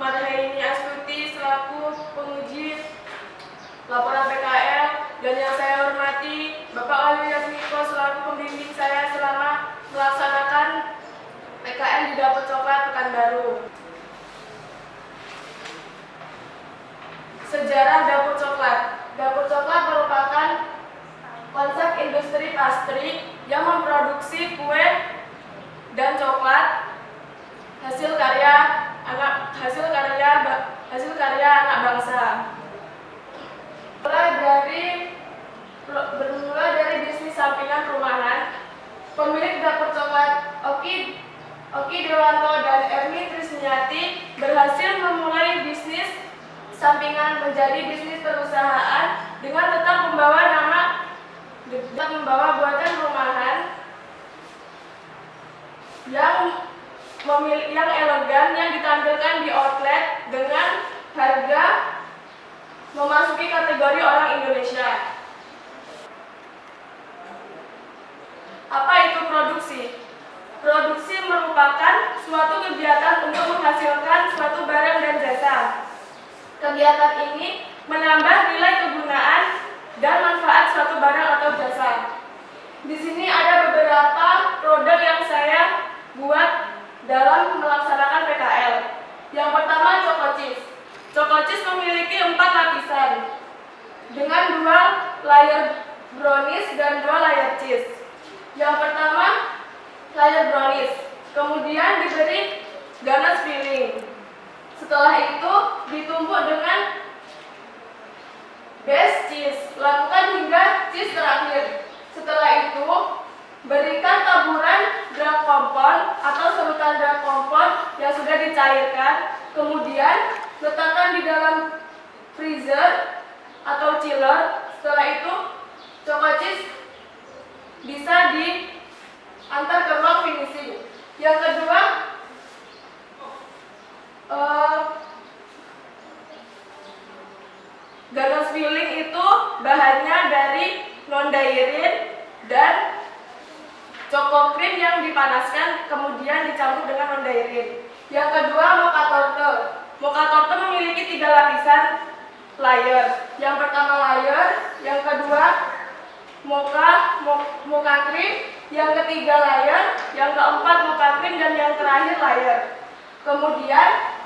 Marhaini Astuti selaku penguji laporan PKL, dan yang saya hormati Bapak Wali Yasmiko selaku pembimbing saya selama melaksanakan PKL di Dapur Coklat Pekanbaru. Sejarah Dapur Coklat. Dapur Coklat merupakan konsep industri pastry yang memproduksi kue dan coklat hasil karya anak bangsa. Bermula dari bisnis sampingan rumahan, pemilik Dapur Coklat Oki Dewanto dan Ermi Trisniati berhasil memulai bisnis sampingan menjadi bisnis perusahaan dengan tetap membawa buatan rumahan yang elegan yang ditampilkan di outlet dengan harga memasuki kategori orang Indonesia. Apa itu produksi? Produksi merupakan suatu kegiatan untuk menghasilkan suatu barang dan jasa. Kegiatan ini menambah nilai kegunaan dan manfaat suatu barang atau jasa. Di sini ada beberapa produk yang saya buat dalam melaksanakan PKL. Yang pertama, Choco Cheese. Choco Cheese memiliki 4 lapisan dengan 2 layer brownies dan 2 layer cheese. Yang pertama, layer brownies, kemudian diberi ganache filling. Setelah itu ditumpuk dengan base cheese, lakukan hingga cheese terakhir. Setelah itu berikan taburan drag kompon atau serutan drag kompon yang sudah dicairkan, kemudian letakkan di dalam freezer atau chiller. Setelah itu Choco Cheese bisa diantar ke ruang finishing. Yang kedua, ganache filling itu bahannya dari non-dairin dan choco cream yang dipanaskan kemudian dicampur dengan non-dairin. Yang kedua, mocha torte. Mocha torte memiliki 3 lapisan layer. Yang pertama layer, yang kedua mocha cream, yang ketiga layer, yang keempat mocha cream, dan yang terakhir layer. Kemudian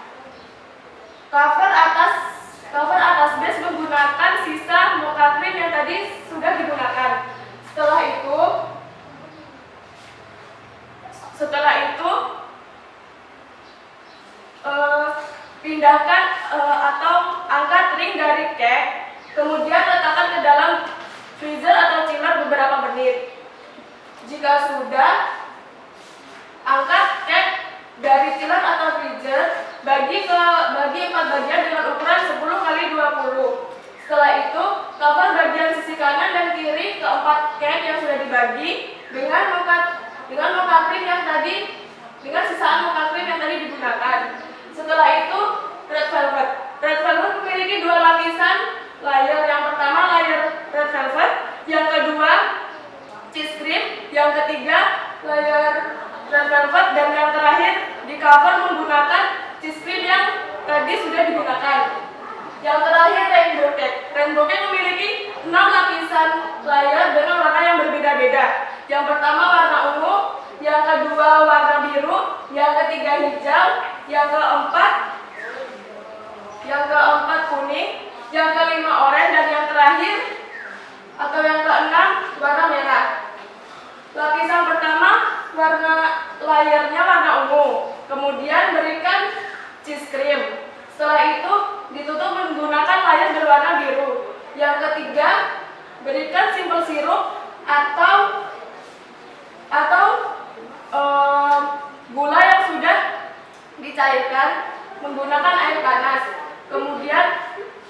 cover atas base menggunakan sisa mocha cream yang tadi sudah digunakan. Setelah itu pindahkan atau angkat ring dari cake, kemudian letakkan ke dalam freezer atau chiller beberapa menit. Jika sudah, angkat cake dari chiller atau freezer, bagi 4 bagian dengan ukuran 10x20. Setelah itu, cover bagian sisi kanan dan kiri ke 4 cake yang sudah dibagi dengan mocha cream yang tadi, dengan sisaan mocha cream yang tadi digunakan. Setelah itu, red velvet. Red velvet memiliki 2 lapisan layer. Yang pertama layer red velvet, yang kedua cheese cream, yang ketiga layer red velvet, dan yang terakhir di cover menggunakan cheese cream yang tadi sudah digunakan. Yang terakhir, rainbow cake. Rainbow cake memiliki 6 lapisan layer dengan warna yang berbeda-beda. Yang pertama warna ungu, yang kedua warna biru, yang ketiga hijau, yang keempat kuning, yang kelima oranye, dan yang terakhir atau yang keenam warna merah. Lapisan pertama layernya warna ungu, kemudian berikan cheese cream. Setelah itu ditutup menggunakan layer berwarna biru. Yang ketiga, berikan simple sirup atau gula yang sudah dicairkan menggunakan air panas. Kemudian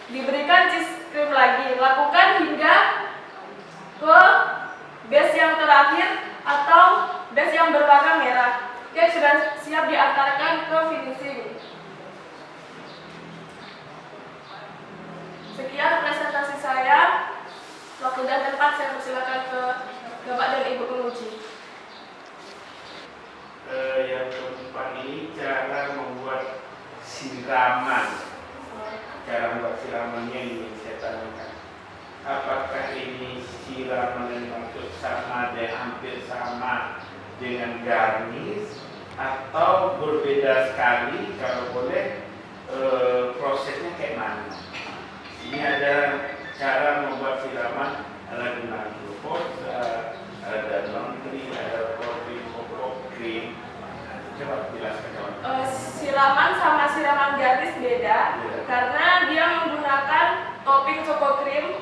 diberikan cheese cream lagi. Lakukan hingga ke base yang terakhir atau base yang berwarna merah. Yang sudah siap diantarkan ke finishing. Sekian presentasi saya. Waktu dan tempat saya persilakan ke Bapak dan Ibu penguji. Yang keempat ini cara membuat sini siraman. Cara membuat siramannya ini saya tanyakan. Apakah ini siraman yang maksud sama dan hampir sama dengan garnis atau berbeda sekali? Kalau boleh prosesnya kayak mana? Ini ada cara membuat siraman ala guna glukosa, ada non-krim, ada krim. Coba jelaskan kawan. Siraman sama siraman garnis beda karena dia menggunakan topping choco cream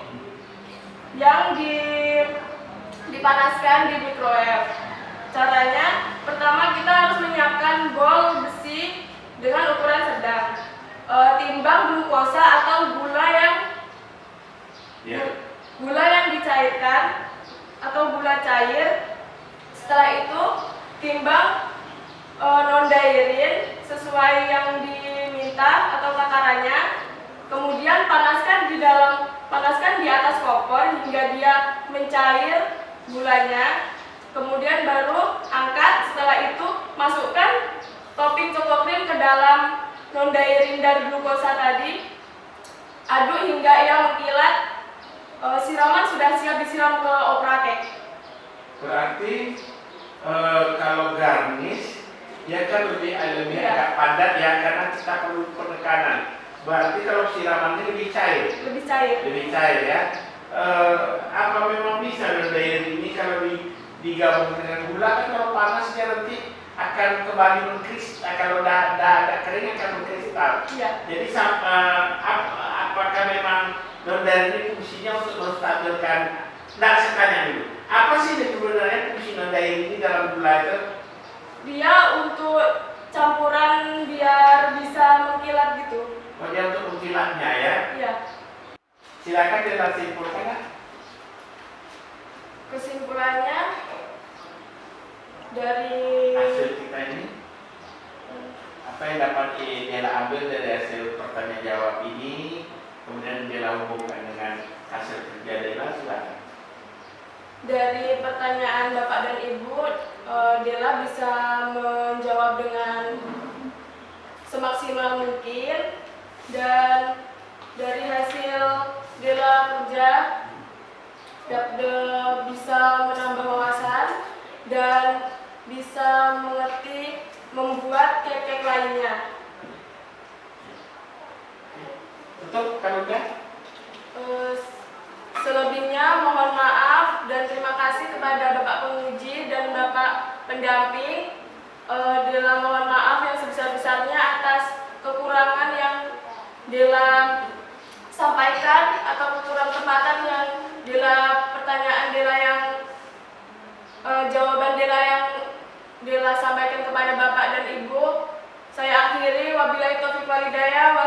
yang dipanaskan di microwave. Caranya, pertama kita harus menyiapkan bowl besi dengan ukuran sedang. Timbang glukosa atau gula yang dicairkan atau gula cair. Setelah itu timbang non-dairin sesuai yang diminta atau takarannya. Kemudian panaskan di atas kompor hingga dia mencair gulanya. Kemudian baru angkat. Setelah itu masukkan topping choco cream ke dalam non-dairin dari glukosa tadi. Aduk hingga ia mengkilat. Siraman sudah siap disiram ke opera cake. Berarti kalau garnish dia kan lebih agak padat ya, karena kita perlu penekanan. Berarti kalau siramannya lebih cair. Lebih cair ya. Apa memang bisa non-dairin ini kalau digabung dengan gula, kan kalau panas dia nanti akan kembali mengkristal, kalau dah agak kering akan mengkristal. Iya. Jadi apakah memang non-dairin ini fungsinya untuk menstabilkan? Nah, sekarang dulu, apa sih sebenarnya fungsi non-dairin ini dalam gula itu? Dia untuk campuran biar bisa mengkilat gitu. Oh, dia untuk mengkilatnya ya? Iya. Silakan disimpulkan ya. Kesimpulannya dari hasil kita ini, apa yang dapat Dela ambil dari hasil pertanyaan jawab ini, kemudian Dela hubungkan dengan hasil kerja Dela, silakan. Dari pertanyaan Bapak dan Ibu, Dela bisa menjawab dengan semaksimal mungkin, dan dari hasil Dela kerja bisa menambah wawasan dan bisa mengerti membuat cake-cake lainnya. Betul, kan udah? Selebihnya mohon maaf dan terima kasih kepada Bapak penguji dan Bapak pendamping. Dela mohon maaf yang sebesar-besarnya atas kekurangan yang Dela sampaikan atau kekurangan kesempatan yang pertanyaan Dela yang jawaban Dela yang Dela sampaikan kepada Bapak dan Ibu. Saya akhiri, wabillahi taufiq wal hidayah.